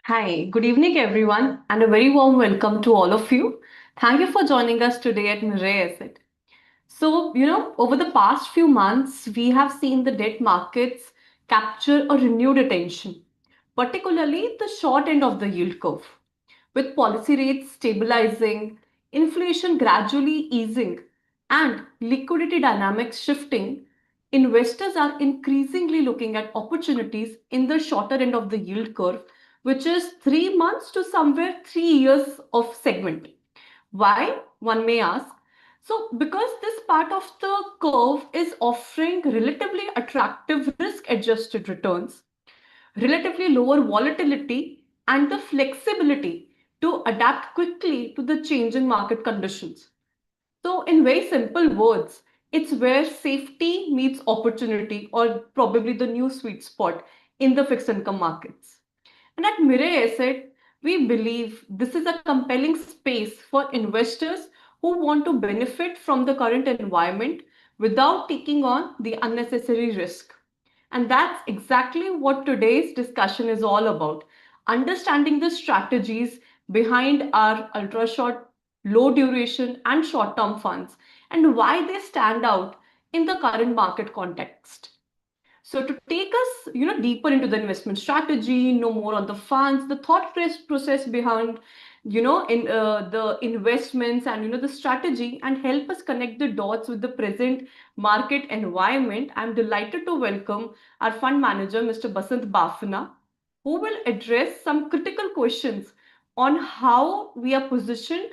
Hi, good evening, everyone, and a very warm welcome to all of you. Thank you for joining us today at Mirai Asset. Over the past few months, we have seen the debt markets capture a renewed attention, particularly the short end of the yield curve. With policy rates stabilizing, inflation gradually easing, and liquidity dynamics shifting, investors are increasingly looking at opportunities in the shorter end of the yield curve, which is 3 months to somewhere 3 years of segment. Why? One may ask. So, because this part of the curve is offering relatively attractive risk adjusted returns, relatively lower volatility, and the flexibility to adapt quickly to the changing market conditions. So, in very simple words, it's where safety meets opportunity, or probably the new sweet spot in the fixed income markets. And at Mirai Asset, we believe this is a compelling space for investors who want to benefit from the current environment without taking on the unnecessary risk. And that's exactly what today's discussion is all about, understanding the strategies behind our ultra short, low duration, and short term funds and why they stand out in the current market context. So to take us, deeper into the investment strategy, know more on the funds, the process behind, in the investments and the strategy, and help us connect the dots with the present market environment, I'm delighted to welcome our fund manager, Mr. Basant Bafna, who will address some critical questions on how we are positioned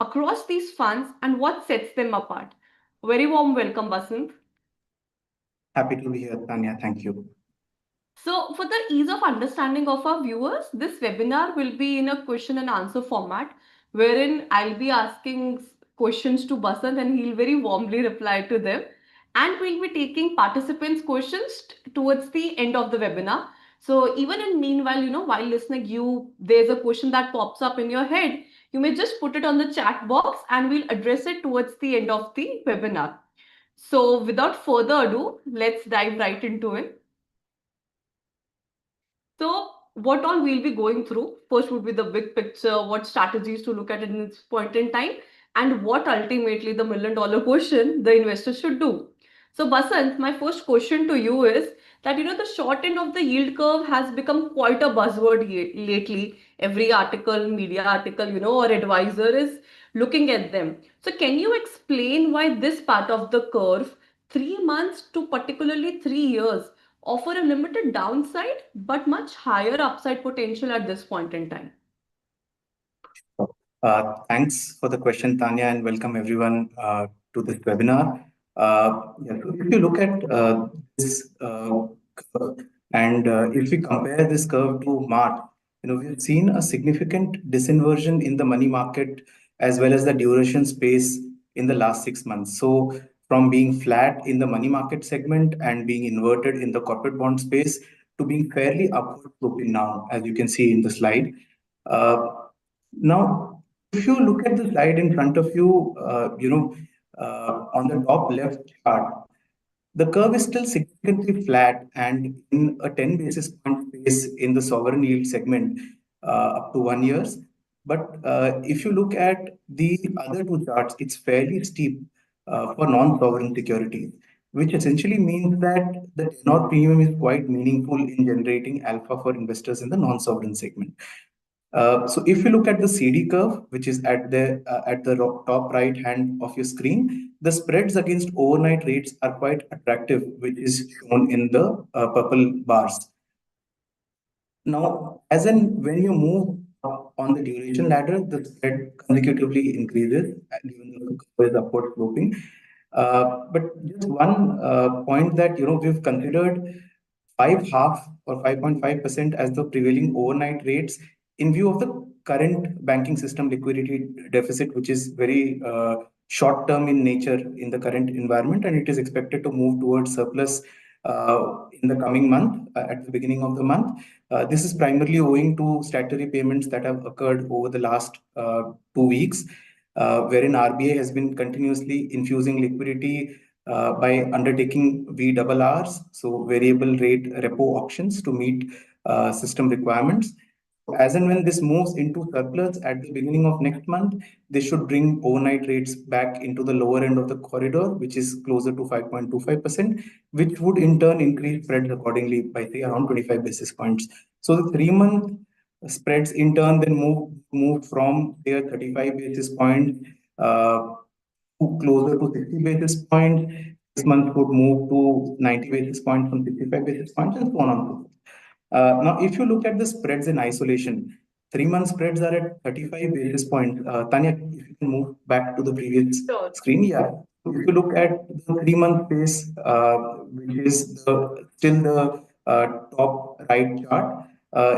across these funds and what sets them apart. Very warm welcome, Basant. Happy to be here, Tanya. Thank you. So, for the ease of understanding of our viewers, this webinar will be in a question and answer format wherein I'll be asking questions to Basant and he'll very warmly reply to them. And we'll be taking participants' questions towards the end of the webinar. So, even in meanwhile, while listening, there's a question that pops up in your head, you may just put it on the chat box and we'll address it towards the end of the webinar. So, without further ado, let's dive right into it. So, what all we'll be going through first would be the big picture, what strategies to look at in this point in time, and what ultimately the million-dollar question the investor should do. So, Basant, my first question to you is that the short end of the yield curve has become quite a buzzword lately. Every article, media article, or advisor is looking at them. So, can you explain why this part of the curve, 3 months to particularly 3 years, offer a limited downside but much higher upside potential at this point in time? Thanks for the question, Tanya, and welcome everyone to this webinar. If you look at this curve, and if we compare this curve to March, we've seen a significant disinversion in the money market as well as the duration space in the last 6 months. So, from being flat in the money market segment and being inverted in the corporate bond space to being fairly upward sloping now, as you can see in the slide. Uh, Now, if you look at the slide in front of you, on the top left chart, the curve is still significantly flat and in a 10 basis point space in the sovereign yield segment up to 1 years. But if you look at the other two charts, it's fairly steep for non-sovereign securities, which essentially means that the tenor premium is quite meaningful in generating alpha for investors in the non-sovereign segment. So if you look at the CD curve, which is at the top right hand of your screen, the spreads against overnight rates are quite attractive, which is shown in the purple bars. Now, as in when you move up on the duration ladder, the spread consecutively increases, given the curve is upward sloping. But just one point that we've considered 5.5% as the prevailing overnight rates in view of the current banking system liquidity deficit, which is very short term in nature in the current environment, and it is expected to move towards surplus in the coming month, at the beginning of the month. This is primarily owing to statutory payments that have occurred over the last 2 weeks, wherein RBI has been continuously infusing liquidity by undertaking VRRs, so variable rate repo auctions to meet system requirements. As and when this moves into surplus at the beginning of next month, this should bring overnight rates back into the lower end of the corridor, which is closer to 5.25%, which would in turn increase spreads accordingly by say around 25 basis points. So the 3 month spreads in turn then moved from their 35 basis point to closer to 60 basis points. This month would move to 90 basis points from 65 basis points and so on and so forth. Now, if you look at the spreads in isolation, 3 month spreads are at 35 basis points. Tanya, if you can move back to the previous Sure. screen. Yeah. If you look at the 3 month pace, which is still the top right chart,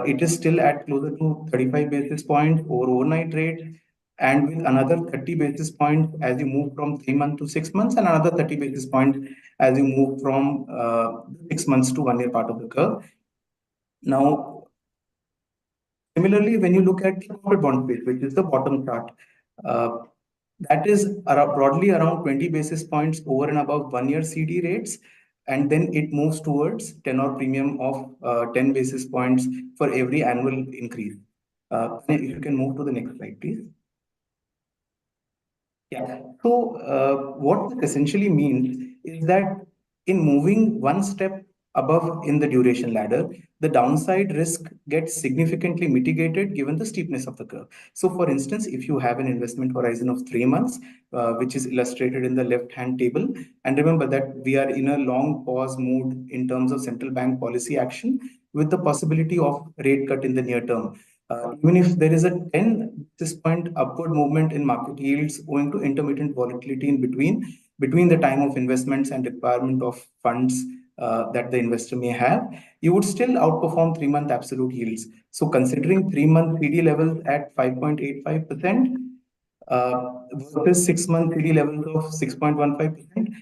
it is still at closer to 35 basis points over overnight rate, and with another 30 basis points as you move from 3 months to 6 months, and another 30 basis points as you move from 6 months to 1 year part of the curve. Now, similarly, when you look at the corporate bond space, which is the bottom chart, uh, that is broadly around 20 basis points over and above 1 year CD rates, and then it moves towards tenor premium of 10 basis points for every annual increase. If you can move to the next slide, please. Yeah. So, what this essentially means is that in moving one step above in the duration ladder, the downside risk gets significantly mitigated given the steepness of the curve. So, for instance, if you have an investment horizon of 3 months, which is illustrated in the left-hand table, and remember that we are in a long pause mood in terms of central bank policy action with the possibility of rate cut in the near term. Even if there is a 10 basis point upward movement in market yields owing to intermittent volatility in between the time of investments and requirement of funds that the investor may have, you would still outperform 3 month absolute yields. So considering 3 month PD levels at 5.85%, versus 6 month PD levels of 6.15%,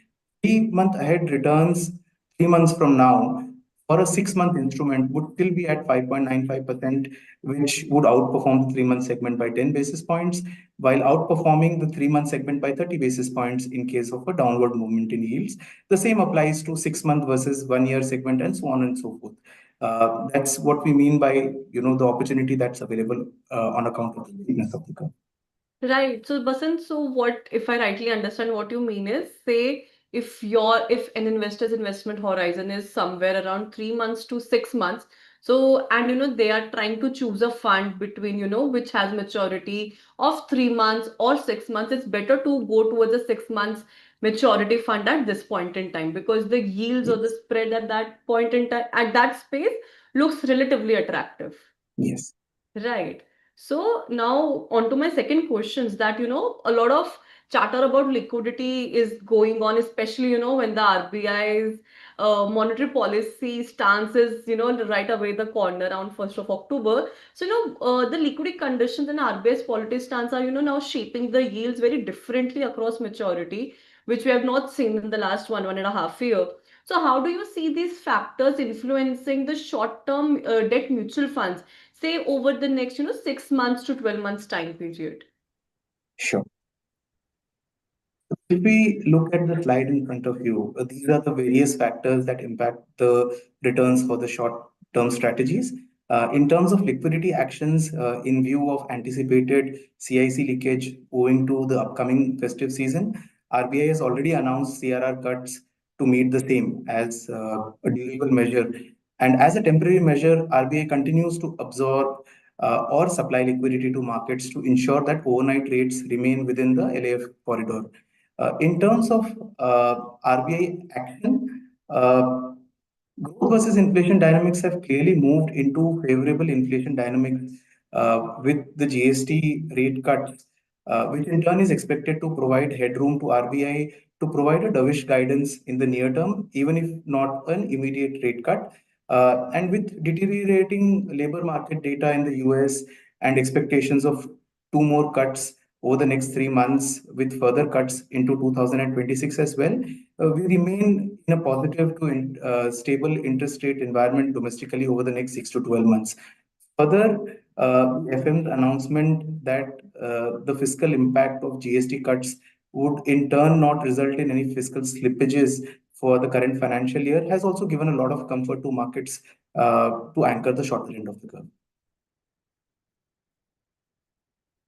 3 month ahead returns 3 months from now for a 6 month instrument would still be at 5.95%, which would outperform the 3 month segment by 10 basis points, while outperforming the 3 month segment by 30 basis points in case of a downward movement in yields. The same applies to 6 month versus 1 year segment and so on and so forth. That's what we mean by the opportunity that's available on account of the weakness of the curve. Right. So, Basant, so what, if I rightly understand what you mean is, say, if an investor's investment horizon is somewhere around 3 months to 6 months, so, and they are trying to choose a fund between, which has maturity of 3 months or 6 months, it's better to go towards a 6 months maturity fund at this point in time, because the yields or the Yes. spread at that point in time, at that space, looks relatively attractive. Yes. Right. So now on to my second questions, that a lot of chatter about liquidity is going on, especially when the RBI's monetary policy stance is right away the corner around 1st of October. So the liquidity conditions and RBI's policy stance are now shaping the yields very differently across maturity, which we have not seen in the last 1.5 year. So how do you see these factors influencing the short-term debt mutual funds, say over the next 6 months to 12 months time period? Sure. If we look at the slide in front of you, these are the various factors that impact the returns for the short-term strategies. In terms of liquidity actions, in view of anticipated CIC leakage owing to the upcoming festive season, RBI has already announced CRR cuts to meet the same as a durable measure. And as a temporary measure, RBI continues to absorb or supply liquidity to markets to ensure that overnight rates remain within the LAF corridor. In terms of RBI action, growth versus inflation dynamics have clearly moved into favorable inflation dynamics with the GST rate cuts, which in turn is expected to provide headroom to RBI to provide a dovish guidance in the near term, even if not an immediate rate cut. And with deteriorating labor market data in the US and expectations of two more cuts over the next 3 months, with further cuts into 2026 as well, we remain in a positive to stable interest rate environment domestically over the next 6 to 12 months. Further, FM's announcement that the fiscal impact of GST cuts would in turn not result in any fiscal slippages for the current financial year has also given a lot of comfort to markets to anchor the shorter end of the curve.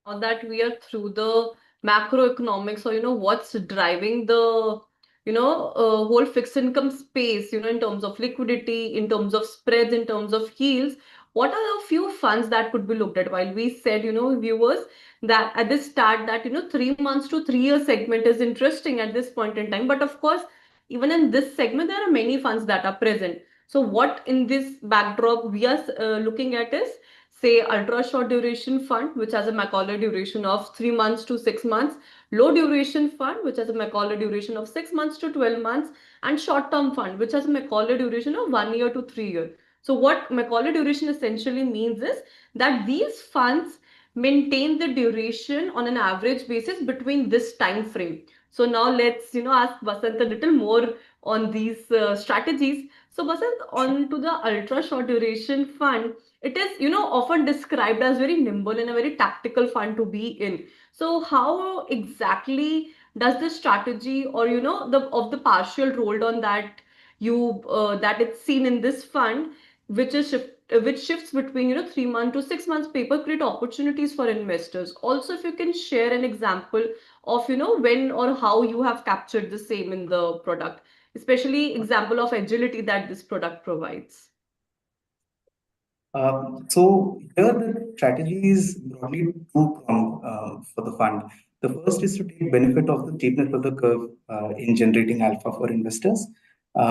now that we are through the macroeconomics, or what's driving the whole fixed income space, in terms of liquidity, in terms of spreads, in terms of yields, what are the few funds that could be looked at? While we said, viewers, that at the start that 3 months to 3 year segment is interesting at this point in time, but of course, even in this segment there are many funds that are present. So what in this backdrop we are looking at is, say, ultra short duration fund, which has a Macaulay duration of 3 months to 6 months, low duration fund, which has a Macaulay duration of 6 months to 12 months, and short term fund, which has a Macaulay duration of 1 year to 3 years. So, what Macaulay duration essentially means is that these funds maintain the duration on an average basis between this time frame. So now let's ask Basant a little more on these strategies. So Basant, on to the ultra short duration fund, it is often described as very nimble and a very tactical fund to be in. So how exactly does this strategy, or the partial rolled on that that it's seen in this fund, which shifts between 3 months to 6 months paper, create opportunities for investors? Also, if you can share an example of when or how you have captured the same in the product, especially example of agility that this product provides. So here the strategy is broadly two-pronged for the fund. The first is to take benefit of the steepness of the curve in generating alpha for investors.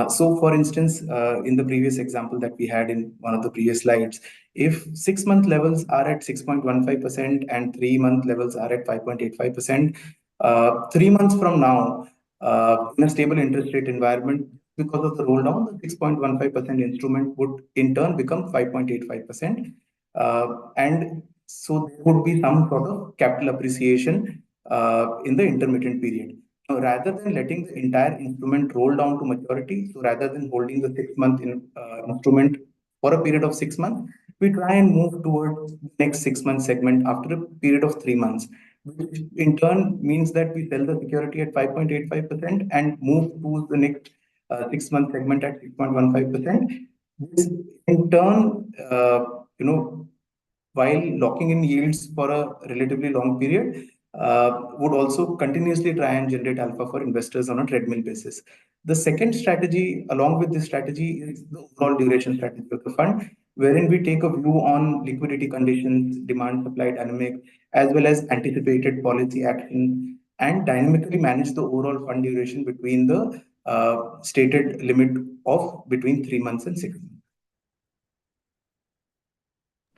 So, for instance, in the previous example that we had in one of the previous slides, if 6 month levels are at 6.15% and 3 month levels are at 5.85%, 3 months from now, in a stable interest rate environment, because of the roll down, the 6.15% instrument would in turn become 5.85%. And so there would be some sort of capital appreciation in the intermittent period. Now, rather than letting the entire instrument roll down to maturity, so rather than holding the 6 month instrument for a period of 6 months, we try and move towards the next 6 month segment after a period of 3 months, which in turn means that we sell the security at 5.85% and move to the next 6 month segment at 6.15%. This in turn, while locking in yields for a relatively long period, would also continuously try and generate alpha for investors on a treadmill basis. The second strategy, along with this strategy, is the overall duration strategy of the fund, wherein we take a view on liquidity conditions, demand supply dynamic, as well as anticipated policy action, and dynamically manage the overall fund duration between the stated limit of between 3 months and 6 months.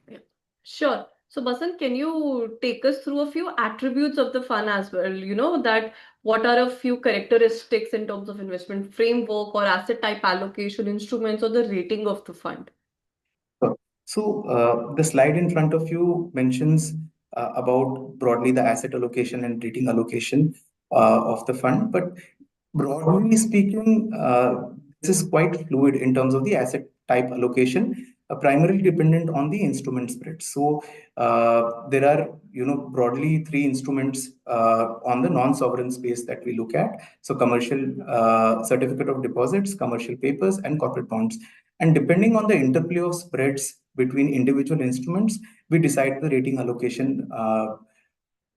Yeah. Sure. So, Basant, can you take us through a few attributes of the fund as well? That what are a few characteristics in terms of investment framework or asset type allocation instruments or the rating of the fund? So, the slide in front of you mentions about broadly the asset allocation and rating allocation of the fund. But broadly speaking, this is quite fluid in terms of the asset type allocation, primarily dependent on the instrument spread. So, there are, broadly three instruments on the non-sovereign space that we look at. So, commercial certificate of deposits, commercial papers, and corporate bonds. And depending on the interplay of spreads between individual instruments, we decide the rating allocation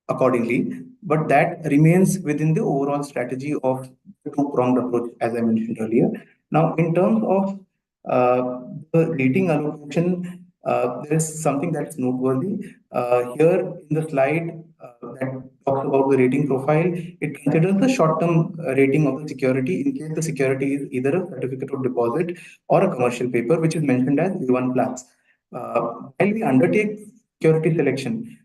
accordingly. But that remains within the overall strategy of the two-pronged approach, as I mentioned earlier. Now, in terms of the rating allocation, there is something that's noteworthy. Here in the slide that talks about the rating profile, it considers the short-term rating of the security in case the security is either a certificate of deposit or a commercial paper, which is mentioned as A1 plus. While we undertake security selection,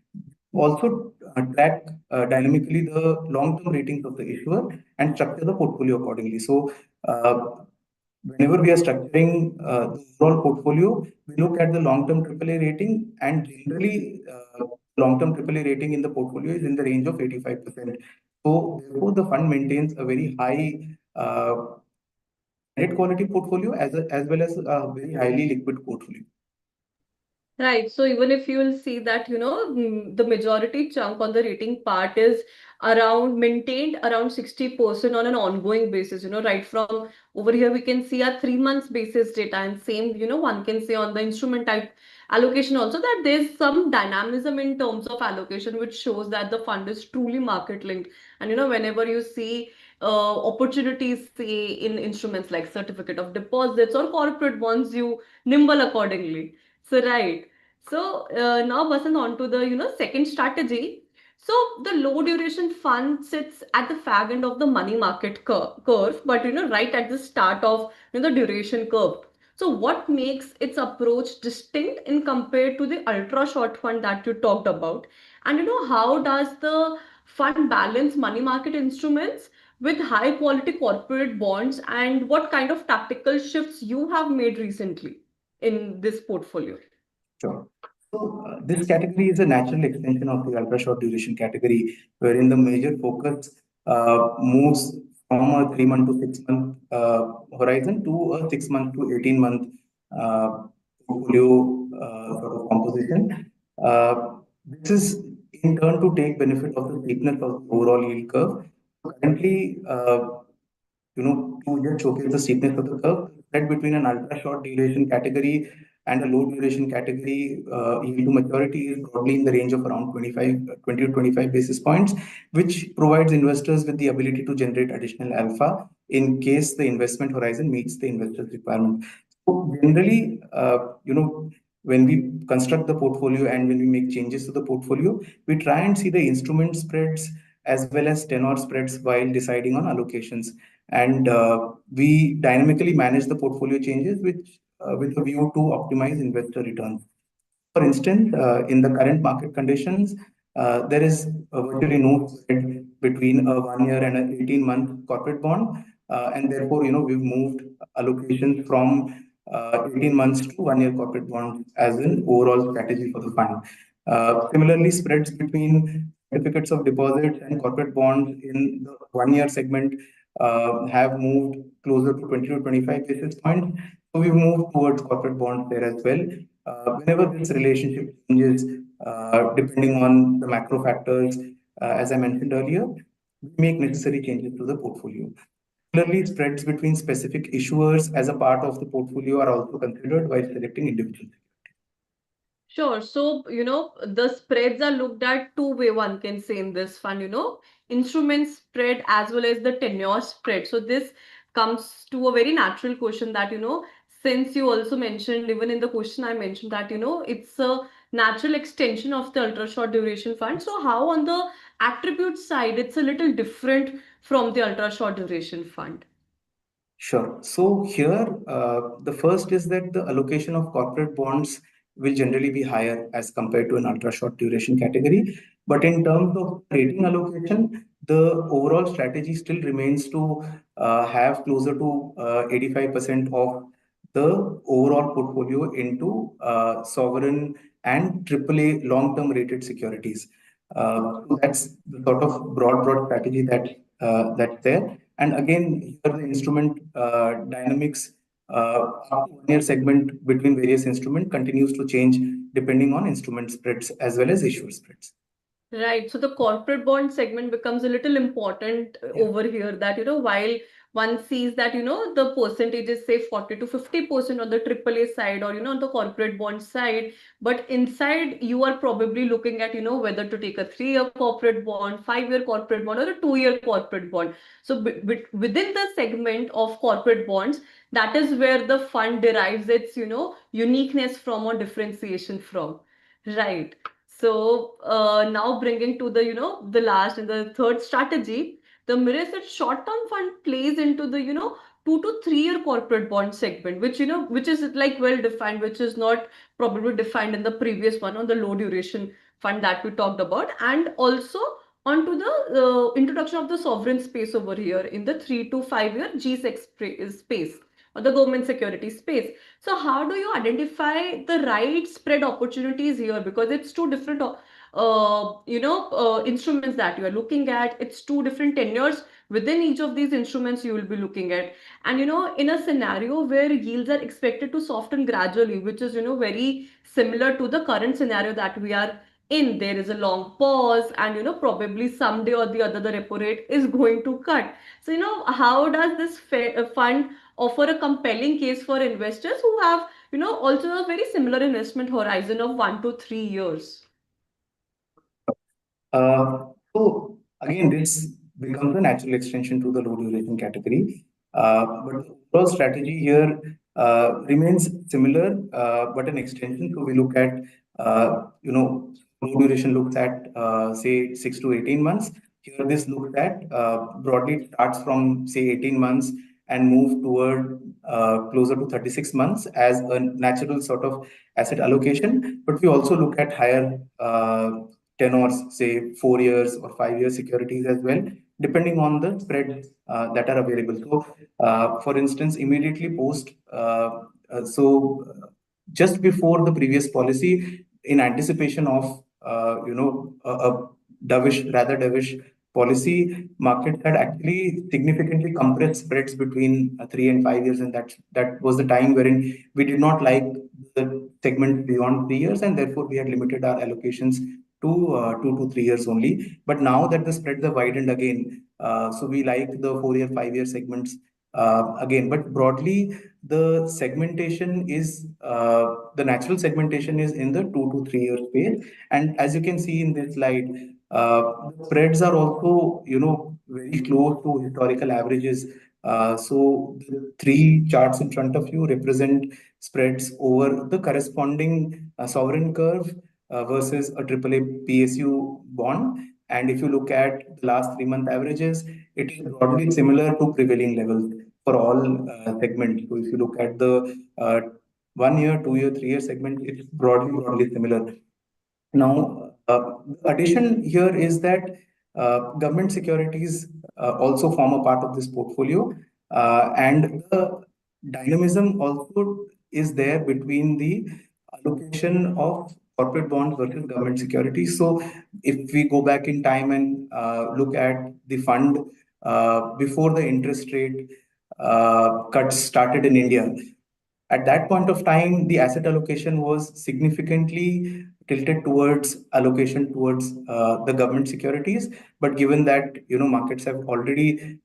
also track dynamically the long-term ratings of the issuer and structure the portfolio accordingly. So, whenever we are structuring the overall portfolio, we look at the long-term AAA rating, and generally, long-term AAA rating in the portfolio is in the range of 85%. So, therefore, the fund maintains a very high credit quality portfolio as well as a very highly liquid portfolio. Right. So even if you will see that, the majority chunk on the rating part is around maintained around 60% on an ongoing basis, right from over here we can see a 3 months basis data, and same, one can say on the instrument type allocation also, that there's some dynamism in terms of allocation which shows that the fund is truly market linked. And whenever you see opportunities, say in instruments like certificate of deposits or corporate bonds, you nimble accordingly. So right. So now Basant, on to the second strategy. So the low duration fund sits at the fag end of the money market curve, but right at the start of the duration curve. So what makes its approach distinct in compared to the ultra short fund that you talked about? And how does the fund balance money market instruments with high quality corporate bonds, and what kind of tactical shifts you have made recently in this portfolio? Sure. So, this category is a natural extension of the ultra short duration category, wherein the major focus moves from a 3 month to 6 month horizon to a 6 month to 18 month uh, portfolio sort of composition. This is in turn to take benefit of the steepness of the overall yield curve. Currently, to just showcase the steepness of the curve, spread between an ultra short duration category and a low duration category yield to maturity is broadly in the range of around 20 to 25 basis points, which provides investors with the ability to generate additional alpha in case the investment horizon meets the investor's requirement. So generally, when we construct the portfolio and when we make changes to the portfolio, we try and see the instrument spreads as well as tenor spreads while deciding on allocations. And we dynamically manage the portfolio changes with a view to optimize investor returns. For instance, in the current market conditions, there is virtually no spread between a 1 year and an 18-month corporate bond. And therefore, we've moved allocations from 18 months to 1 year corporate bond as an overall strategy for the fund. Similarly, spreads between certificates of deposit and corporate bonds in the 1 year segment have moved closer to 20 to 25 basis points. So we've moved towards corporate bonds there as well. Whenever this relationship changes, depending on the macro factors, as I mentioned earlier, we make necessary changes to the portfolio. Similarly, spreads between specific issuers as a part of the portfolio are also considered while selecting individual. Sure. So, the spreads are looked at two-way, one can say in this fund, instrument spread as well as the tenure spread. So this comes to a very natural question that, since you also mentioned, even in the question I mentioned that, it's a natural extension of the ultra short duration fund. So how on the attribute side, it's a little different from the ultra short duration fund? Sure. So here, the first is that the allocation of corporate bonds will generally be higher as compared to an ultra short duration category. But in terms of rating allocation, the overall strategy still remains to have closer to 85% of the overall portfolio into sovereign and AAA long-term rated securities. So that's the sort of broad strategy that's there. And again, here the instrument dynamics up to 1 year segment between various instruments continues to change depending on instrument spreads as well as issuer spreads. Right. So the corporate bond segment becomes a little important Yeah. over here, that, while one sees that, the percentage is say 40 to 50% on the AAA side, or, on the corporate bond side, but inside you are probably looking at, whether to take a 3 year corporate bond, 5 year corporate bond, or a 2 year corporate bond. So within the segment of corporate bonds, that is where the fund derives its, uniqueness from or differentiation from. Right. So now bringing to the the last and the third strategy, the Mirrorset short-term fund plays into the 2 to 3 year corporate bond segment, which which is like well defined, which is not probably defined in the previous one on the low duration fund that we talked about, and also onto the introduction of the sovereign space over here in the 3 to 5 year G-Sec space or the government security space. So how do you identify the right spread opportunities here? Because it's two different, instruments that you are looking at. It's two different tenures within each of these instruments you will be looking at. And, in a scenario where yields are expected to soften gradually, which is, very similar to the current scenario that we are in, there is a long pause, and, probably someday or the other, the repo rate is going to cut. So, how does this fund offer a compelling case for investors who have, also a very similar investment horizon of 1 to 3 years. So again, this becomes a natural extension to the low duration category. But the overall strategy here remains similar, but an extension. So we look at, low duration looks at, say, 6 to 18 months. Here, this looks at broadly it starts from, say, 18 months and move toward closer to 36 months as a natural sort of asset allocation. But we also look at higher tenors, say 4 years or 5 year securities as well, depending on the spreads that are available. So, for instance, immediately post, just before the previous policy, in anticipation of a dovish policy, markets had actually significantly compressed spreads between 3 and 5 years, and that was the time wherein we did not like the segment beyond 3 years, and therefore we had limited our allocations to 2 to 3 years only. But now that the spreads are widened again, so we like the 4 year, 5 year segments again. But broadly, the natural segmentation is in the 2 to 3 year space. And as you can see in this slide, the spreads are also, very close to historical averages. So the three charts in front of you represent spreads over the corresponding sovereign curve versus a AAA PSU bond. And if you look at the last 3 month averages, it is broadly similar to prevailing levels for all segments. So if you look at the 1 year, 2 year, 3 year segment, it's broadly similar. Now, the addition here is that government securities also form a part of this portfolio, and the dynamism also is there between the allocation of corporate bonds versus government securities. So, if we go back in time and look at the fund before the interest rate cuts started in India, at that point of time, the asset allocation was significantly tilted towards allocation towards the government securities. But given that markets have already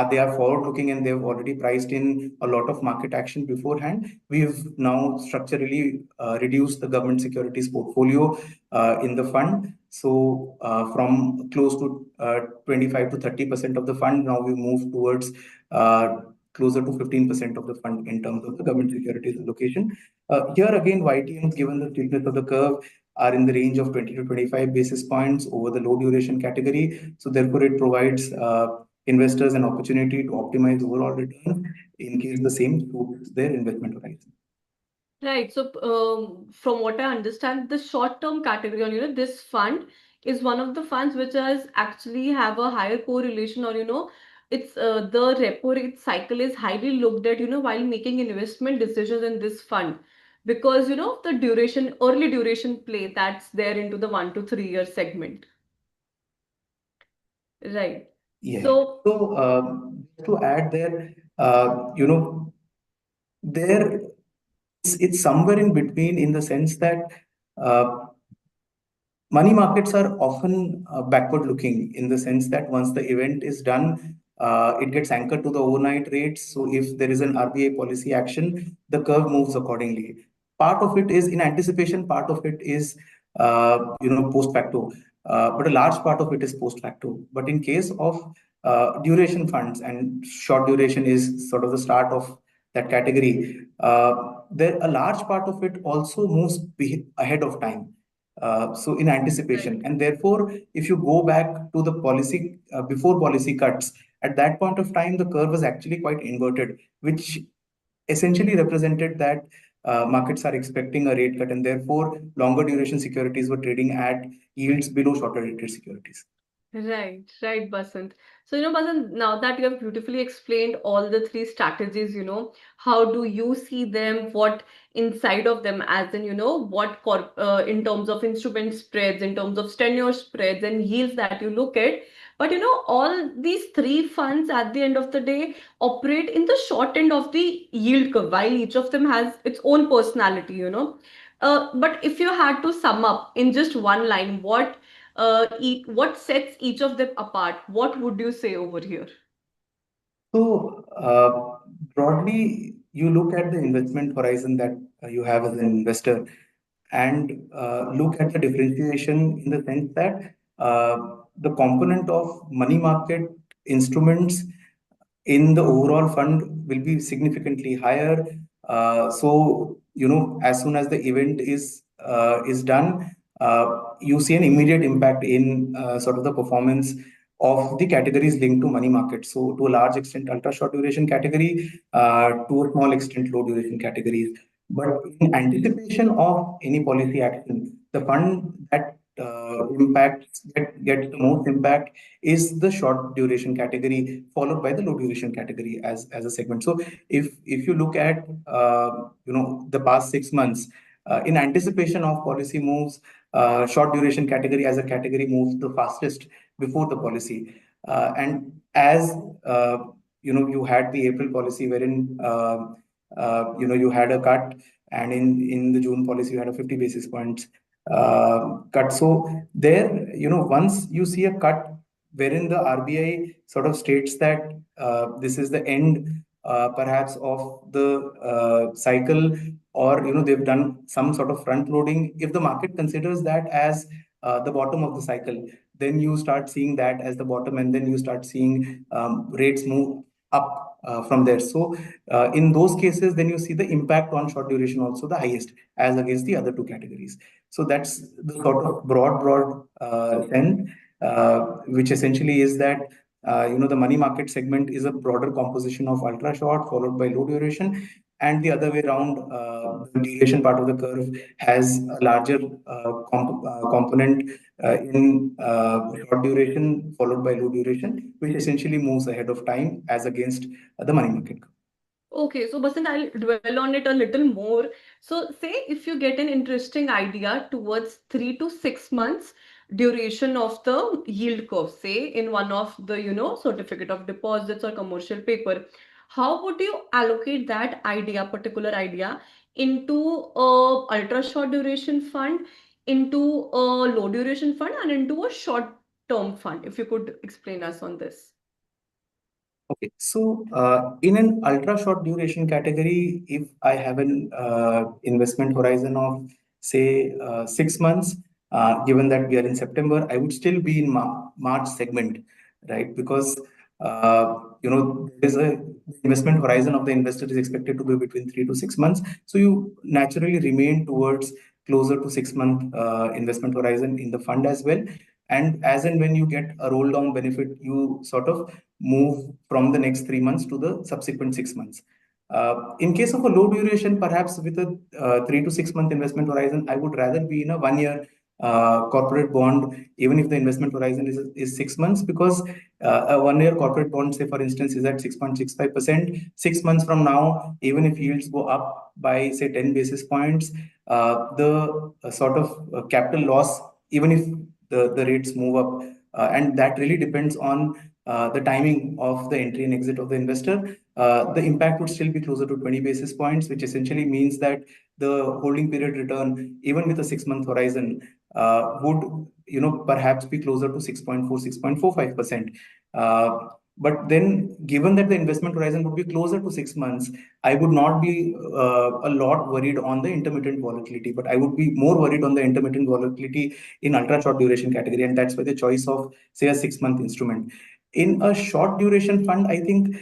they are forward looking and they've already priced in a lot of market action beforehand, we've now structurally reduced the government securities portfolio in the fund. So from close to 25 to 30% of the fund, now we move towards closer to 15% of the fund in terms of the government securities allocation. Here again, YTMs, given the steepness of the curve, are in the range of 20 to 25 basis points over the low duration category. So therefore, it provides investors an opportunity to optimize overall returns in case the same suits their investment horizon. Right. So, from what I understand, the short-term category on, this fund is one of the funds which has actually have a higher correlation, or, it's the repo rate cycle is highly looked at, while making investment decisions in this fund, because, the early duration play that's there into the 1 to 3 year segment. Right. Yeah. So, So to add there, there it's somewhere in between in the sense that uh, money markets are often backward looking in the sense that once the event is done, it gets anchored to the overnight rates. So if there is an RBI policy action, the curve moves accordingly. Part of it is in anticipation, part of it is post facto, but a large part of it is post facto. But in case of duration funds, and short duration is sort of the start of that category, there a large part of it also moves ahead of time, so in anticipation. right. And therefore, if you go back to the policy before policy cuts, at that point of time, the curve was actually quite inverted, which essentially represented that markets are expecting a rate cut, and therefore longer duration securities were trading at yields below shorter dated securities. Right, Basant. So, Basant, now that you have beautifully explained all the three strategies, how do you see them? What inside of them, as in, in terms of instrument spreads, in terms of tenure spreads and yields that you look at. But, all these three funds at the end of the day operate in the short end of the yield curve, while each of them has its own personality, but if you had to sum up in just one line, what sets each of them apart? What would you say over here? So uh, broadly, you look at the investment horizon that you have as an investor and look at the differentiation in the sense that the component of money market instruments in the overall fund will be significantly higher. So, as soon as the event is done, you see an immediate impact in sort of the performance of the categories linked to money market. So, to a large extent, ultra short duration category, to a small extent, low duration categories. But in anticipation of any policy action, the fund that gets the most impact is the short duration category, followed by the low duration category as a segment. So if you look at the past 6 months, in anticipation of policy moves, short duration category as a category moves the fastest before the policy. And as you had the April policy wherein you had a cut, and in the June policy you had a 50 basis points cut. So there, once you see a cut wherein the RBI sort of states that this is the end, perhaps of the cycle, or they've done some sort of front loading. If the market considers that as the bottom of the cycle, then you start seeing that as the bottom, and then you start seeing rates move up from there. So in those cases, then you see the impact on short duration also the highest as against the other two categories. So that's the sort of broad sense, which essentially is that the money market segment is a broader composition of ultra short followed by low duration, and the other way around, the duration part of the curve has a larger component in short duration followed by low duration, which essentially moves ahead of time as against the money market. Okay, so Basant, I'll dwell on it a little more. So, say if you get an interesting idea towards 3 to 6 months duration of the yield curve, say in one of the, certificate of deposits or commercial paper, how would you allocate that idea, particular idea, into a ultra short duration fund, into a low duration fund, and into a short term fund? If you could explain us on this. Okay, so in an ultra short duration category, if I have an investment horizon of say 6 months, given that we are in September, I would still be in March segment, right? Because there is a investment horizon of the investor is expected to be between 3 to 6 months. So you naturally remain towards closer to 6 month investment horizon in the fund as well. And as and when you get a roll down benefit, you sort of move from the next 3 months to the subsequent 6 months. In case of a low duration, perhaps with a 3 to 6 month investment horizon, I would rather be in a 1 year corporate bond, even if the investment horizon is 6 months, because a 1 year corporate bond, say for instance, is at 6.65%. 6 months from now, even if yields go up by say 10 basis points, the sort of capital loss, even if the rates move up, and that really depends on the timing of the entry and exit of the investor, the impact would still be closer to 20 basis points, which essentially means that the holding period return, even with a 6 month horizon, would perhaps be closer to 6.4, 6.45%. But then, given that the investment horizon would be closer to 6 months, I would not be a lot worried on the intermittent volatility, but I would be more worried on the intermittent volatility in ultra short duration category, and that's why the choice of say a 6 month instrument. In a short duration fund, I think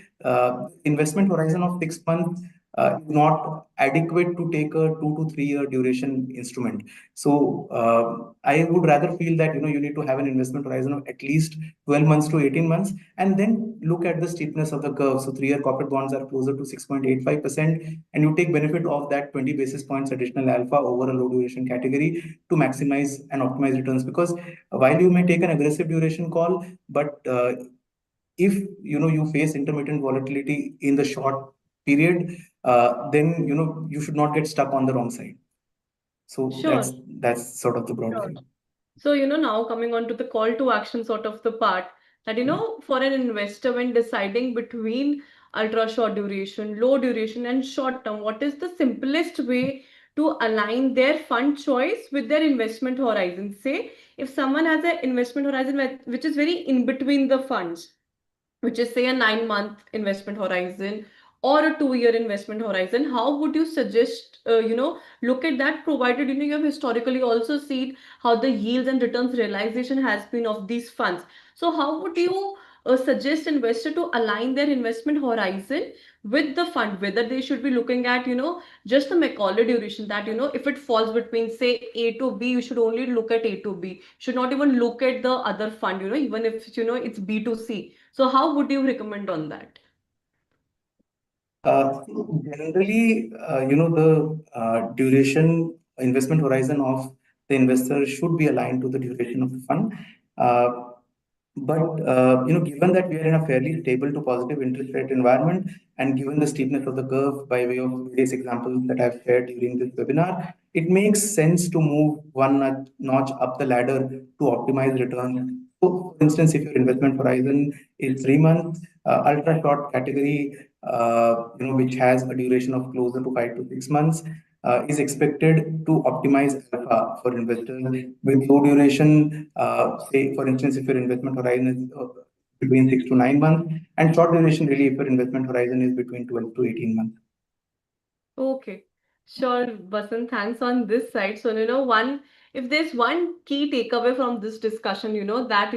investment horizon of 6 months is not adequate to take a 2 to 3 year duration instrument. So I would rather feel that you need to have an investment horizon of at least 12 months to 18 months, and then look at the steepness of the curve. So 3 year corporate bonds are closer to 6.85%, and you take benefit of that 20 basis points additional alpha over a low duration category to maximize and optimize returns. Because while you may take an aggressive duration call, but if you face intermittent volatility in the short period, then you should not get stuck on the wrong side. So Sure. that's sort of the broad Sure. view. So, now coming on to the call to action sort of the part that, for an investor when deciding between ultra short duration, low duration, and short term, what is the simplest way to align their fund choice with their investment horizon? Say, if someone has an investment horizon which is very in between the funds. which is say a 9 month investment horizon or a 2 year investment horizon, how would you suggest, look at that, provided you have historically also seen how the yields and returns realization has been of these funds. So how would Sure. you suggest investor to align their investment horizon with the fund, whether they should be looking at, just the Macaulay duration, that, if it falls between say A to B, you should only look at A to B, should not even look at the other fund, even if, it's B to C. So how would you recommend on that? Generally, the duration investment horizon of the investor should be aligned to the duration of the fund. Uh, but given that we are in a fairly stable to positive interest rate environment, and given the steepness of the curve by way of various examples that I've shared during this webinar, it makes sense to move one notch up the ladder to optimize return. So, for instance, if your investment horizon is 3 months, ultra short category, which has a duration of closer to 5 to 6 months, is expected to optimize alpha for investors with low duration. Say, for instance, if your investment horizon is between 6 to 9 months, and short duration, really, if your investment horizon is between 12 to 18 months. Okay, sure, Basant. Thanks on this side. So, if there's one key takeaway from this discussion, that,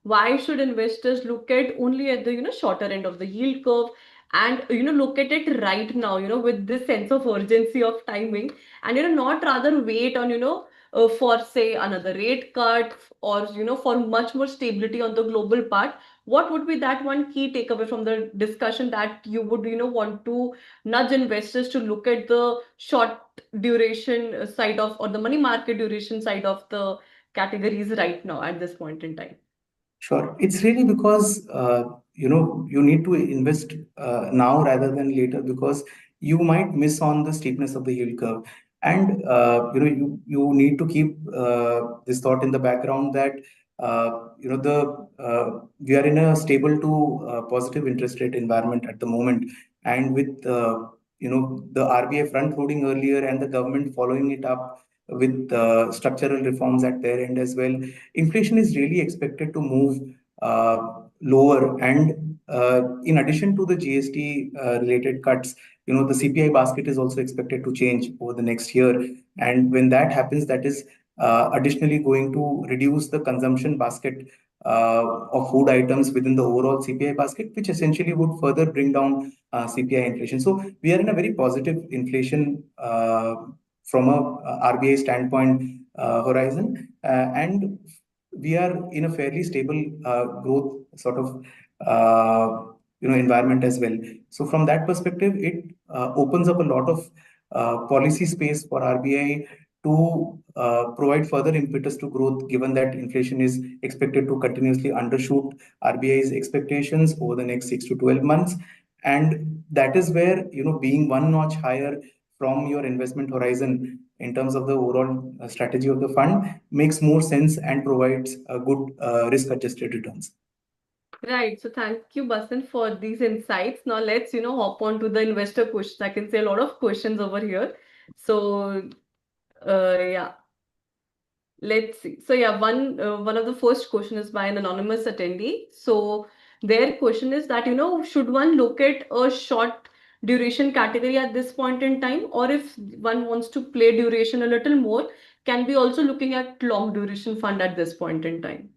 why should investors look at only at the, shorter end of the yield curve, and, look at it right now, with this sense of urgency of timing, and, not rather wait on, for say another rate cut, or, for much more stability on the global part. What would be that one key takeaway from the discussion that you would, want to nudge investors to look at the short duration side of, or the money market duration side of the categories right now at this point in time? Sure. It's really because you need to invest now rather than later, because you might miss on the steepness of the yield curve, and you need to keep this thought in the background that the we are in a stable to positive interest rate environment at the moment, and with the RBI front loading earlier and the government following it up with structural reforms at their end as well, inflation is really expected to move lower. And in addition to the GST related cuts, the CPI basket is also expected to change over the next year. And when that happens, that is additionally going to reduce the consumption basket of food items within the overall CPI basket, which essentially would further bring down CPI inflation. So we are in a very positive inflation from a RBI standpoint horizon. And we are in a fairly stable growth sort of environment as well. So from that perspective, it opens up a lot of policy space for RBI to provide further impetus to growth, given that inflation is expected to continuously undershoot RBI's expectations over the next 6 to 12 months. And that is where, being one notch higher from your investment horizon in terms of the overall strategy of the fund makes more sense and provides a good risk adjusted returns. Right. So thank you, Basan, for these insights. Now let's, hop on to the investor questions. I can say a lot of questions over here. So, yeah. Let's see. So yeah, one of the first question is by an anonymous attendee. So their question is that, should one look at a short duration category at this point in time, or if one wants to play duration a little more, can be also looking at long duration fund at this point in time?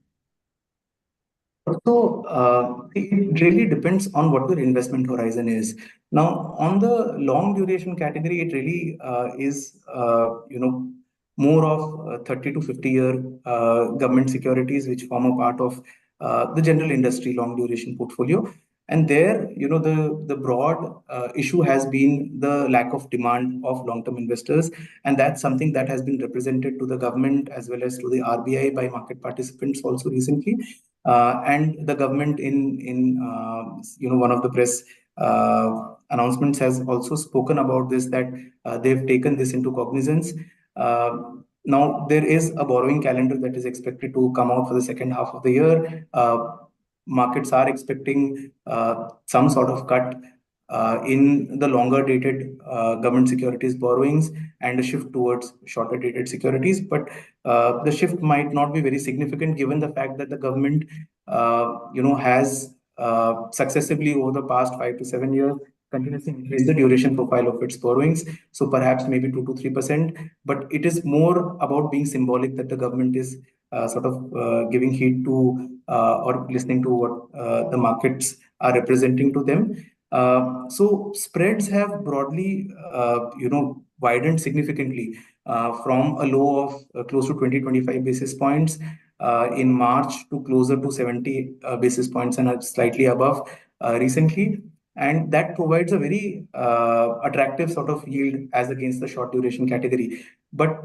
So it really depends on what your investment horizon is. Now, on the long duration category, it really is more of 30 to 50-year government securities, which form a part of the general industry long duration portfolio. And there, the broad issue has been the lack of demand of long-term investors, and that's something that has been represented to the government as well as to the RBI by market participants also recently. And the government in one of the press announcements has also spoken about this, that they've taken this into cognizance. Now there is a borrowing calendar that is expected to come out for the second half of the year. Markets are expecting some sort of cut in the longer dated government securities borrowings and a shift towards shorter dated securities. But the shift might not be very significant, given the fact that the government, has successively over the past 5 to 7 years, continuously increase the duration profile of its borrowings. So perhaps maybe 2 to 3%, but it is more about being symbolic that the government is sort of giving heed to or listening to what the markets are representing to them. So spreads have broadly, widened significantly from a low of close to 20-25 basis points in March to closer to 70 basis points and slightly above recently. And that provides a very attractive sort of yield as against the short duration category. But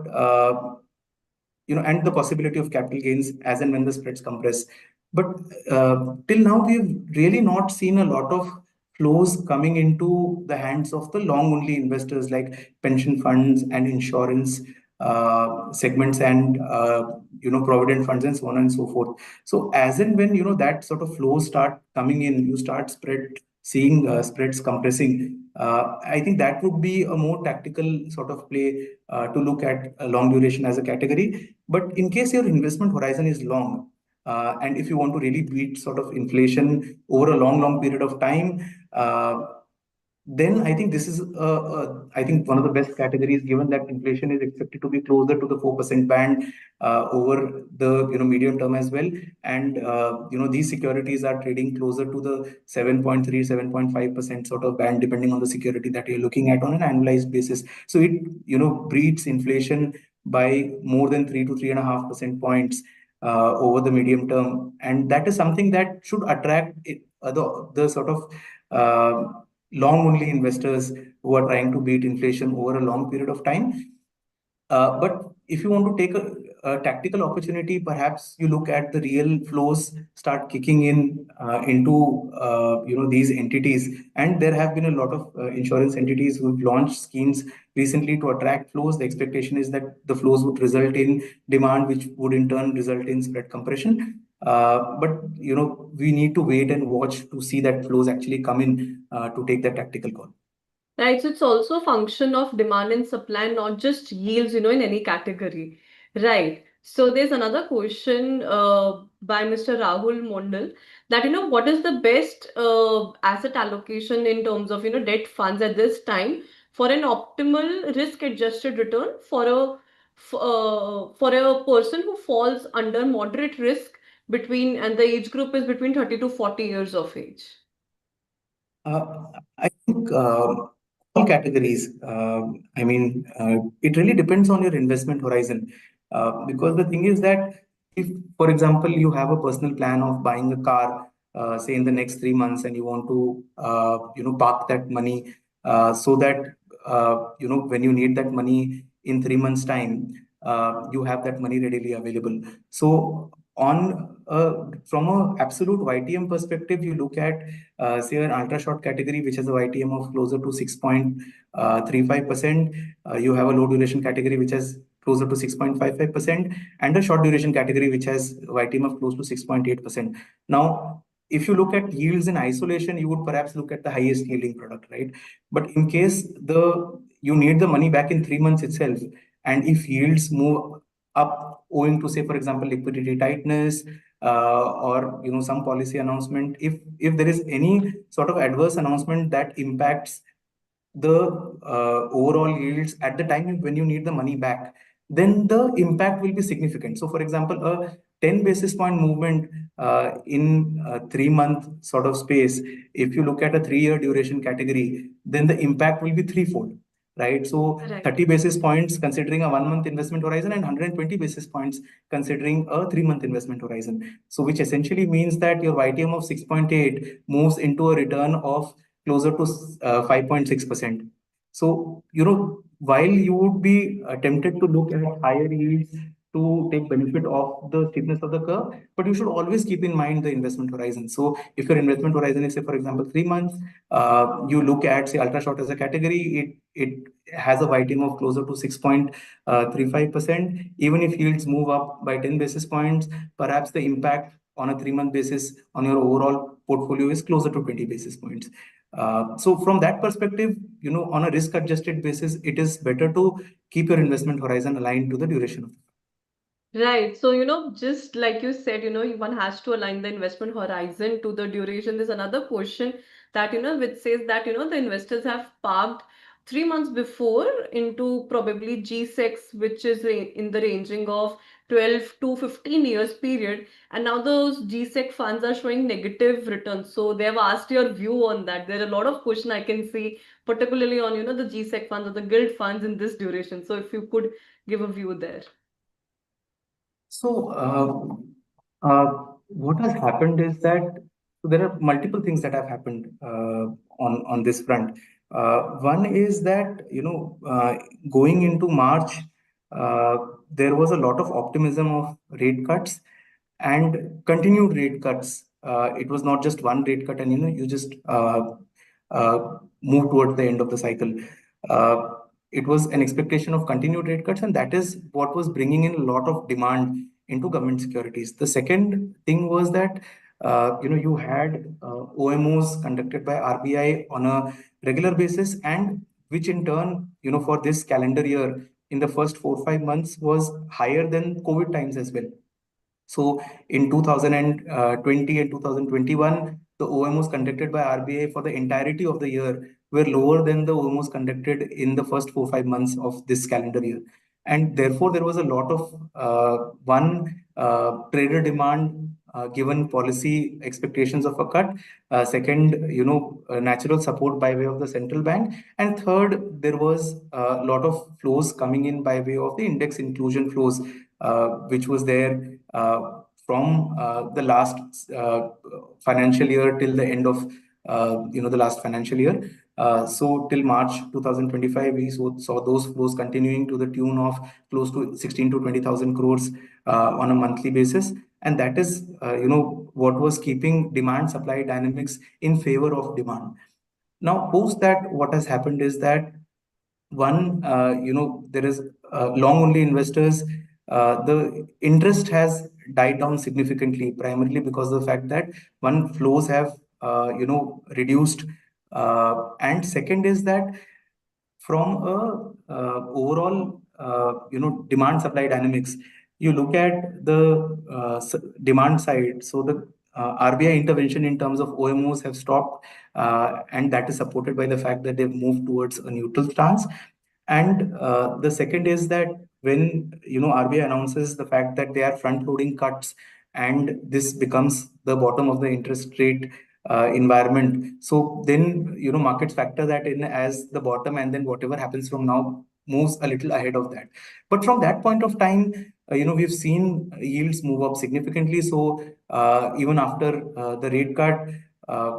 and the possibility of capital gains as and when the spreads compress. But till now, we've really not seen a lot of flows coming into the hands of the long only investors like pension funds and insurance segments and provident funds and so on and so forth. So as and when that sort of flows start coming in, you start seeing spreads compressing. I think that would be a more tactical sort of play to look at long duration as a category. But in case your investment horizon is long, and if you want to really beat sort of inflation over a long period of time, then I think this is I think one of the best categories, given that inflation is expected to be closer to the 4% band over the medium term as well, and these securities are trading closer to the 7.3, 7.5% sort of band, depending on the security that you're looking at on an annualized basis. So it beats inflation by more than 3 to 3.5% points over the medium term, and that is something that should attract the sort of long only investors who are trying to beat inflation over a long period of time. But if you want to take a tactical opportunity, perhaps you look at the real flows start kicking in into these entities, and there have been a lot of insurance entities who've launched schemes recently to attract flows. The expectation is that the flows would result in demand, which would in turn result in spread compression. But we need to wait and watch to see that flows actually come in to take that tactical call. Right, so it's also a function of demand and supply, not just yields, in any category. Right. So there's another question by Mr. Rahul Mondal that, what is the best asset allocation in terms of, debt funds at this time for an optimal risk-adjusted return for a person who falls under moderate risk and the age group is between 30 to 40 years of age? I think all categories. It really depends on your investment horizon. Because the thing is that if, for example, you have a personal plan of buying a car, say in the next 3 months, and you want to, park that money so that, when you need that money in 3 months' time, you have that money readily available. So from a absolute YTM perspective, you look at say an ultra short category which has a YTM of closer to 6.35%. You have a low duration category which has closer to 6.55%, and a short duration category which has YTM of close to 6.8%. Now, if you look at yields in isolation, you would perhaps look at the highest yielding product, right? But in case you need the money back in 3 months itself, and if yields move up owing to, say, for example, liquidity tightness, or some policy announcement, if there is any sort of adverse announcement that impacts the overall yields at the time when you need the money back, then the impact will be significant. So for example, a 10 basis point movement in a 3 month sort of space, if you look at a 3 year duration category, then the impact will be threefold, right? So Right. 30 basis points considering a 1 month investment horizon, and 120 basis points considering a 3 month investment horizon. So which essentially means that your YTM of 6.8 moves into a return of closer to 5.6%. So, while you would be tempted to look at higher yields to take benefit of the steepness of the curve, but you should always keep in mind the investment horizon. So if your investment horizon is, say, for example, 3 months, you look at, say, ultra short as a category, it has a YTM of closer to 6.35%. Even if yields move up by 10 basis points, perhaps the impact on a 3 month basis on your overall portfolio is closer to 20 basis points. So from that perspective, on a risk-adjusted basis, it is better to keep your investment horizon aligned to the duration of the fund. Right. So, just like you said, one has to align the investment horizon to the duration. There's another question that, which says that, the investors have parked 3 months before into probably G6, which is in the ranging of 12 to 15 years period. And now those G-Sec funds are showing negative returns. So they have asked your view on that. There are a lot of question I can see, particularly on, the G-Sec funds or the gilt funds in this duration. So if you could give a view there. So, what has happened is that there are multiple things that have happened on this front. One is that going into March, uh, there was a lot of optimism of rate cuts and continued rate cuts. It was not just one rate cut, and you just move towards the end of the cycle. Uh, it was an expectation of continued rate cuts, and that is what was bringing in a lot of demand into government securities. The second thing was that you had OMOs conducted by RBI on a regular basis, and which in turn, for this calendar year, in the first 4 5 months was higher than COVID times as well. So in 2020 and 2021, the OMOs conducted by RBI for the entirety of the year were lower than the OMOs conducted in the first 4 5 months of this calendar year. And therefore, there was a lot of trader demand given policy expectations of a cut. Second, natural support by way of the central bank. And third, there was a lot of flows coming in by way of the index inclusion flows, which was there from the last financial year till the end of the last financial year. So till March 2025, we saw those flows continuing to the tune of close to 16 to 20,000 crores on a monthly basis, and that is what was keeping demand supply dynamics in favor of demand. Now, post that, what has happened is that one, there is long only investors. The interest has died down significantly, primarily because of the fact that one, flows have reduced, and second is that from a overall demand supply dynamics, you look at the demand side. So the RBI intervention in terms of OMOs have stopped, and that is supported by the fact that they've moved towards a neutral stance. And the second is that when RBI announces the fact that they are front loading cuts, and this becomes the bottom of the interest rate environment, so then markets factor that in as the bottom, and then whatever happens from now moves a little ahead of that. But from that point of time, we've seen yields move up significantly. So even after the rate cut, uh,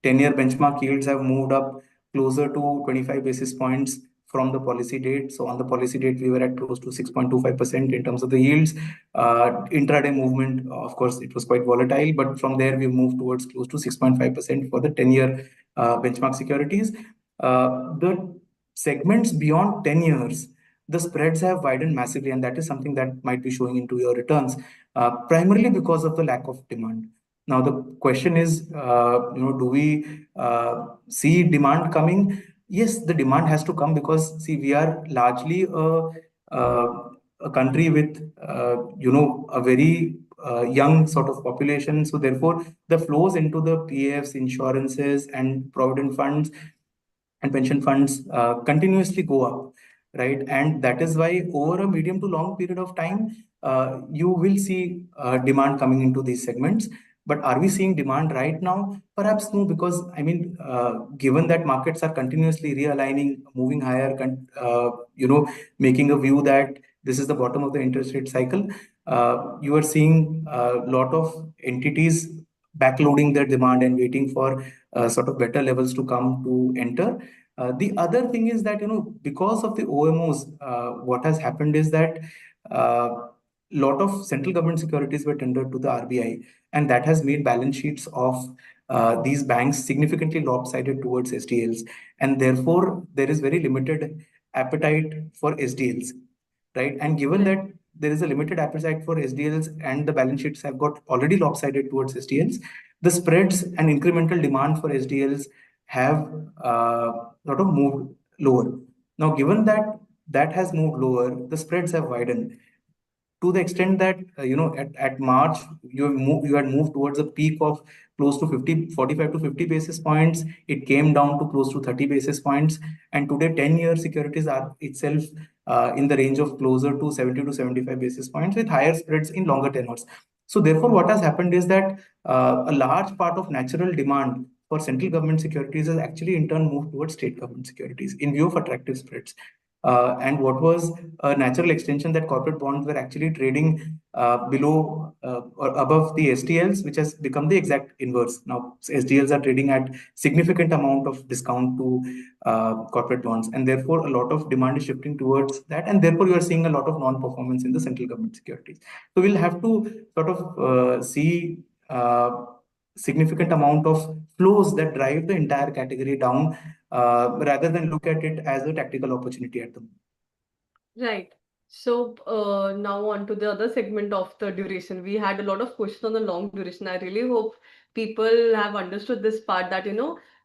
10-year benchmark yields have moved up closer to 25 basis points from the policy date. So on the policy date, we were at close to 6.25% in terms of the yields. Intraday movement, of course, it was quite volatile, but from there we moved towards close to 6.5% for the 10-year benchmark securities. The segments beyond 10 years, the spreads have widened massively, and that is something that might be showing into your returns, primarily because of the lack of demand. Now the question is, do we see demand coming? Yes, the demand has to come, because see, we are largely a country with a very young sort of population. So therefore, the flows into the PAFs, insurances, and provident funds and pension funds continuously go up, right? And that is why over a medium to long period of time, you will see demand coming into these segments. But are we seeing demand right now? Perhaps no, because I mean, given that markets are continuously realigning, moving higher, making a view that this is the bottom of the interest rate cycle, you are seeing a lot of entities backloading their demand and waiting for sort of better levels to come to enter. The other thing is that, because of the OMOs, what has happened is that lot of central government securities were tendered to the RBI, and that has made balance sheets of these banks significantly lopsided towards SDLs, and therefore there is very limited appetite for SDLs, right? And given Right. that there is a limited appetite for SDLs and the balance sheets have got already lopsided towards SDLs, the spreads and incremental demand for SDLs have sort of moved lower. Now, given that that has moved lower, the spreads have widened. to the extent that at March you had moved towards a peak of close to 45 to 50 basis points. It came down to close to 30 basis points, and today 10-year securities are itself in the range of closer to 70 to 75 basis points with higher spreads in longer tenors. So therefore, what has happened is that a large part of natural demand for central government securities has actually in turn moved towards state government securities in view of attractive spreads. And what was a natural extension, that corporate bonds were actually trading below or above the STLs, which has become the exact inverse. Now STLs are trading at significant amount of discount to corporate bonds, and therefore a lot of demand is shifting towards that, and therefore you are seeing a lot of non-performance in the central government securities. So we'll have to sort of see significant amount of flows that drive the entire category down, rather than look at it as a tactical opportunity at the moment. Right. So now on to the other segment of the duration. We had a lot of questions on the long duration. I really hope people have understood this part that,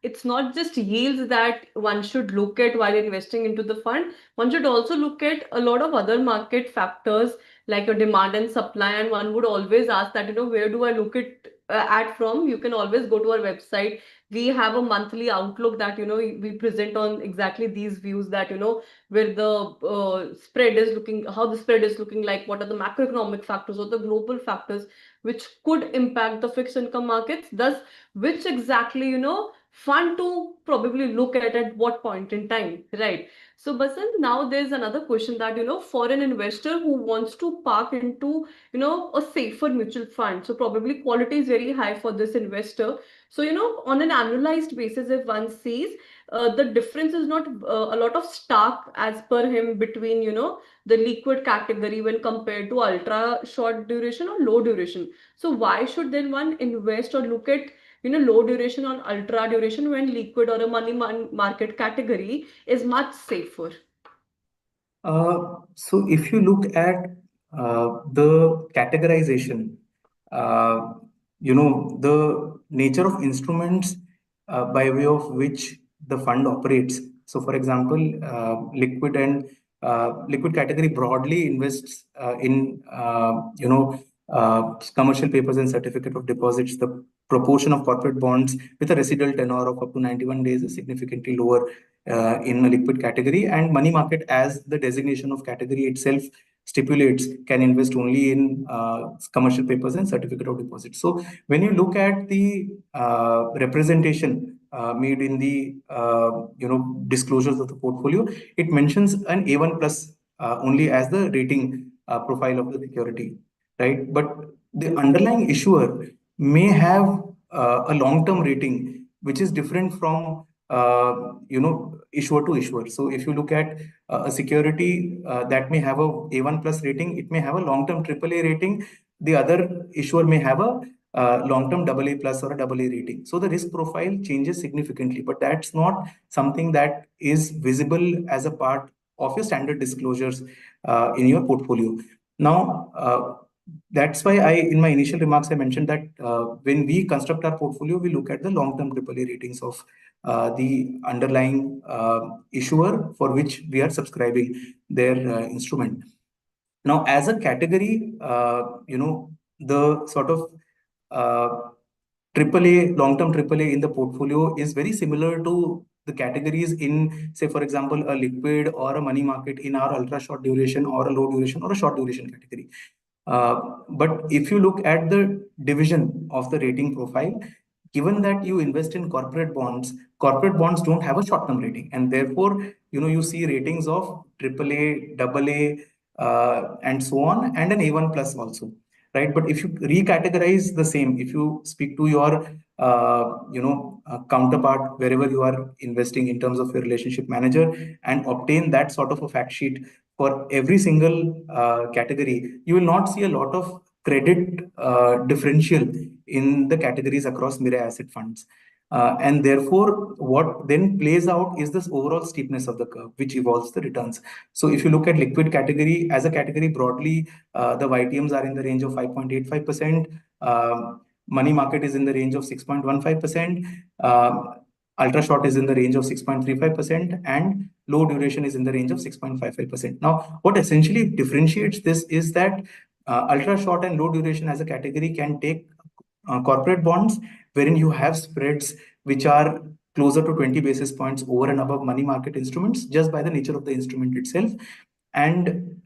it's not just yields that one should look at while investing into the fund. One should also look at a lot of other market factors like your demand and supply. And one would always ask that, where do I look at from? You can always go to our website. We have a monthly outlook that, we present on exactly these views that, where the spread is looking, how the spread is looking like, what are the macroeconomic factors or the global factors which could impact the fixed income markets, thus which exactly, fund to probably look at what point in time, right? So Basant, now there's another question that, for an investor who wants to park into, a safer mutual fund, so probably quality is very high for this investor. So, on an annualized basis, if one sees the difference is not a lot of stark as per him between, the liquid category when compared to ultra short duration or low duration. So why should then one invest or look at, low duration or ultra duration when liquid or a market category is much safer? So if you look at the categorization, uh, the nature of instruments by way of which the fund operates. So, for example, liquid category broadly invests in commercial papers and certificate of deposits. The proportion of corporate bonds with a residual tenor of up to 91 days is significantly lower in a liquid category, and money market, as the designation of category itself stipulates, can invest only in commercial papers and certificate of deposit. So when you look at the representation made in the disclosures of the portfolio, it mentions an A1 plus only as the rating profile of the security, right? But the underlying issuer may have a long-term rating which is different from issuer to issuer. So if you look at a security that may have a A1 plus rating, it may have a long-term AAA rating. The other issuer may have a long-term AA plus or a AA rating. So the risk profile changes significantly, but that's not something that is visible as a part of your standard disclosures in your portfolio. Now, that's why in my initial remarks, I mentioned that when we construct our portfolio, we look at the long-term AAA ratings of the underlying issuer for which we are subscribing their instrument. Now, as a category, the sort of AAA, long-term AAA in the portfolio is very similar to the categories in, say, for example, a liquid or a money market in our ultra short duration or a low duration or a short duration category. But if you look at the division of the rating profile, given that you invest in corporate bonds don't have a short-term rating, and therefore, you see ratings of AAA, AA, and so on, and an A1 plus also, right? But if you recategorize the same, if you speak to your counterpart wherever you are investing in terms of your relationship manager and obtain that sort of a fact sheet for every single category, you will not see a lot of credit differential in the categories across Mirae Asset funds. And therefore, what then plays out is this overall steepness of the curve, which evolves the returns. So if you look at liquid category as a category broadly, the YTMs are in the range of 5.85%. Money market is in the range of 6.15%. ultra short is in the range of 6.35% and low duration is in the range of 6.55%. Now, what essentially differentiates this is that ultra short and low duration as a category can take corporate bonds wherein you have spreads which are closer to 20 basis points over and above money market instruments just by the nature of the instrument itself. And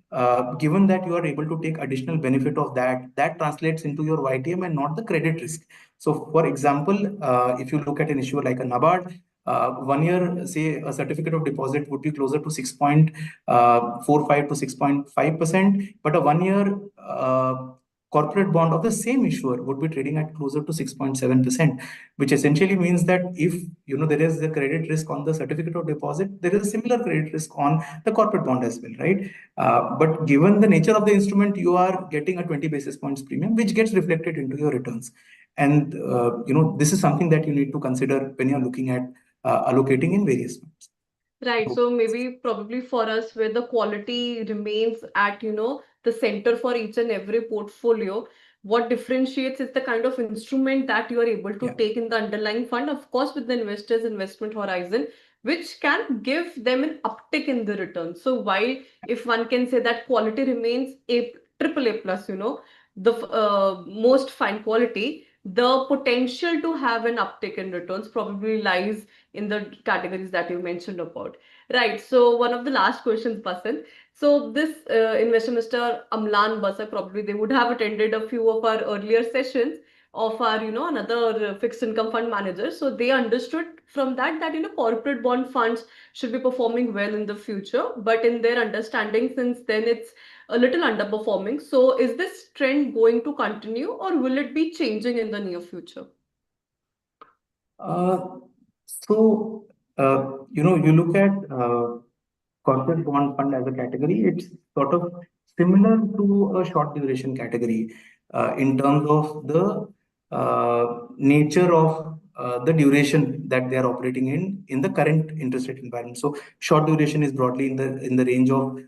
given that you are able to take additional benefit of that, that translates into your YTM and not the credit risk. So, for example, if you look at an issue like a NABARD, 1 year, say, a certificate of deposit would be closer to 6.45 to 6.5%, but a 1 year corporate bond of the same issuer would be trading at closer to 6.7%, which essentially means that if there is the credit risk on the certificate of deposit, there is a similar credit risk on the corporate bond as well, right? But given the nature of the instrument, you are getting a 20 basis points premium, which gets reflected into your returns. And this is something that you need to consider when you're looking at allocating in various funds. Right. So maybe probably for us where the quality remains at, the center for each and every portfolio, what differentiates is the kind of instrument that you are able to Yeah. take in the underlying fund, of course, with the investor's investment horizon, which can give them an uptick in the return. So while if one can say that quality remains a triple A plus, the most fine quality, the potential to have an uptick in returns probably lies in the categories that you mentioned about. Right. So one of the last questions, Basan. So this investor, Mr. Amlan Basak, probably they would have attended a few of our earlier sessions of our, another fixed income fund manager. So they understood from that that, corporate bond funds should be performing well in the future. But in their understanding, since then it's a little underperforming. So is this trend going to continue or will it be changing in the near future? So, you look at corporate bond fund as a category, it's sort of similar to a short duration category in terms of the nature of the duration that they are operating in the current interest rate environment. So, short duration is broadly in the range of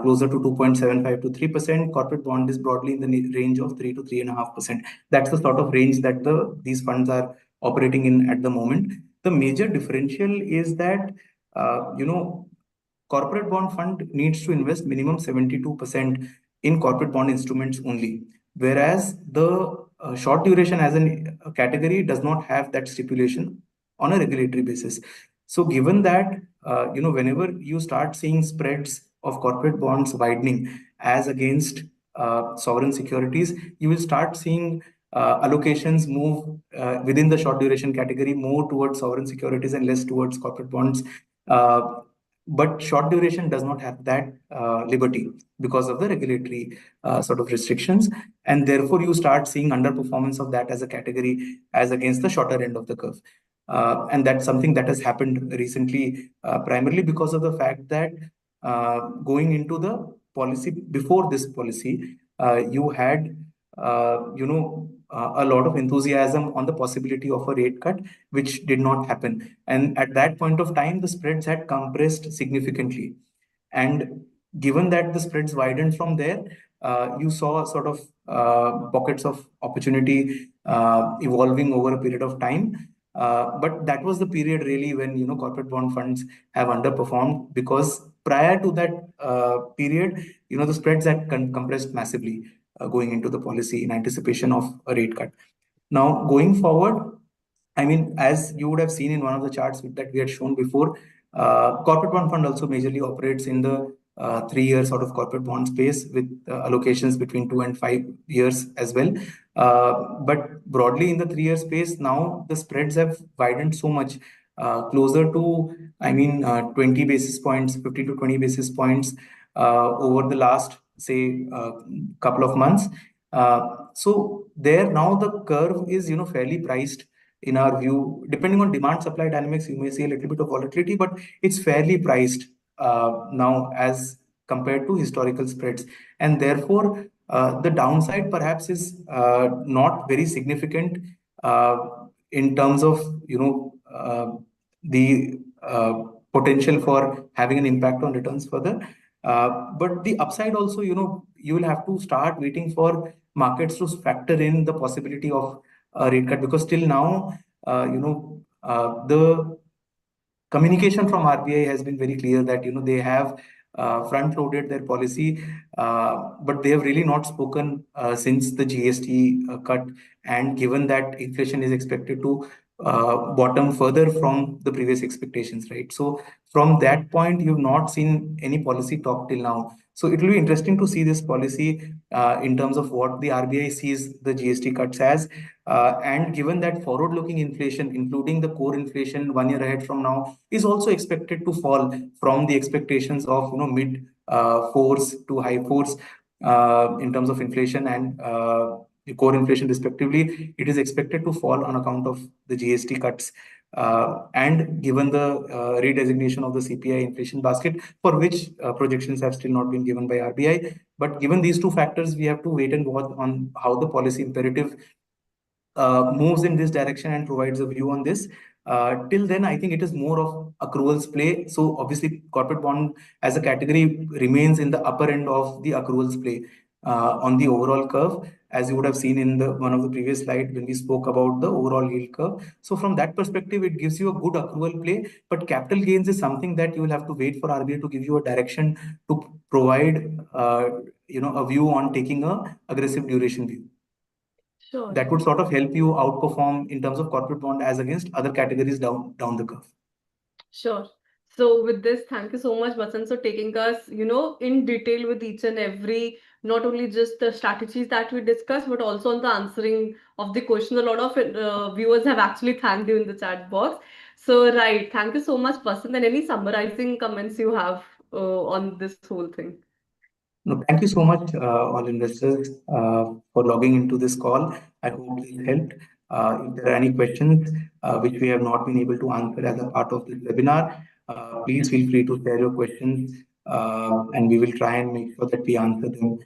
closer to 2.75 to 3%. Corporate bond is broadly in the range of 3 to 3.5%. That's the sort of range that these funds are operating in at the moment. The major differential is that corporate bond fund needs to invest minimum 72% in corporate bond instruments only, whereas the short duration as a category does not have that stipulation on a regulatory basis. So given that whenever you start seeing spreads of corporate bonds widening as against sovereign securities, you will start seeing allocations move within the short duration category more towards sovereign securities and less towards corporate bonds. But short duration does not have that liberty because of the regulatory sort of restrictions. And therefore, you start seeing underperformance of that as a category as against the shorter end of the curve. And that's something that has happened recently, primarily because of the fact that going into the policy, before this policy, you had, a lot of enthusiasm on the possibility of a rate cut, which did not happen. And at that point of time, the spreads had compressed significantly. And given that the spreads widened from there, you saw sort of pockets of opportunity evolving over a period of time. But that was the period really when corporate bond funds have underperformed, because prior to that period, the spreads had compressed massively going into the policy in anticipation of a rate cut. Now, going forward, I mean, as you would have seen in one of the charts that we had shown before, corporate bond fund also majorly operates in the 3 year sort of corporate bond space with allocations between 2 and 5 years as well. But broadly in the 3 year space, now the spreads have widened so much, closer to, 20 basis points, 15 to 20 basis points over the last, say, couple of months. So there now the curve is, fairly priced in our view. Depending on demand supply dynamics, you may see a little bit of volatility, but it's fairly priced now as compared to historical spreads. And therefore, the downside perhaps is not very significant in terms of, the potential for having an impact on returns further. But the upside also, you will have to start waiting for markets to factor in the possibility of a rate cut, because till now, The communication from RBI has been very clear that they have front loaded their policy, but they have really not spoken since the GST cut, and given that inflation is expected to bottom further from the previous expectations, right? So from that point, you've not seen any policy talk till now. So it will be interesting to see this policy in terms of what the RBI sees the GST cuts as. And given that forward-looking inflation, including the core inflation 1 year ahead from now, is also expected to fall from the expectations of mid fours to high fours in terms of inflation and the core inflation respectively, it is expected to fall on account of the GST cuts. And given the redesignation of the CPI inflation basket, for which projections have still not been given by RBI. But given these two factors, we have to wait and watch on how the policy imperative moves in this direction and provides a view on this. Till then, I think it is more of accruals play. So obviously, corporate bond as a category remains in the upper end of the accruals play on the overall curve, as you would have seen in the one of the previous slide when we spoke about the overall yield curve. So from that perspective, it gives you a good accrual play. But capital gains is something that you will have to wait for RBI to give you a direction to provide, a view on taking a aggressive duration view Sure. that would sort of help you outperform in terms of corporate bond as against other categories down the curve. Sure. So with this, thank you so much, Vasant, for taking us, in detail with each and every, not only just the strategies that we discussed, but also on the answering of the question. A lot of viewers have actually thanked you in the chat box. So, right. Thank you so much, Vasant. And any summarizing comments you have on this whole thing? No, thank you so much, all investors, for logging into this call. I hope this helped. If there are any questions which we have not been able to answer as a part of this webinar, please feel free to share your questions, and we will try and make sure that we answer them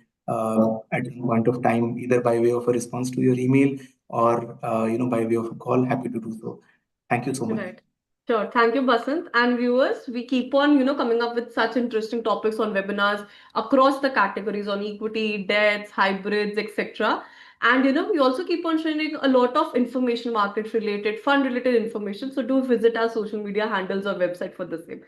at some point of time, either by way of a response to your email or by way of a call. Happy to do so. Thank you so much. Right. Sure. Thank you, Basant. And viewers, we keep on, coming up with such interesting topics on webinars across the categories on equity, debts, hybrids, etc. And, we also keep on sharing a lot of information, market related, fund related information. So do visit our social media handles or website for the same.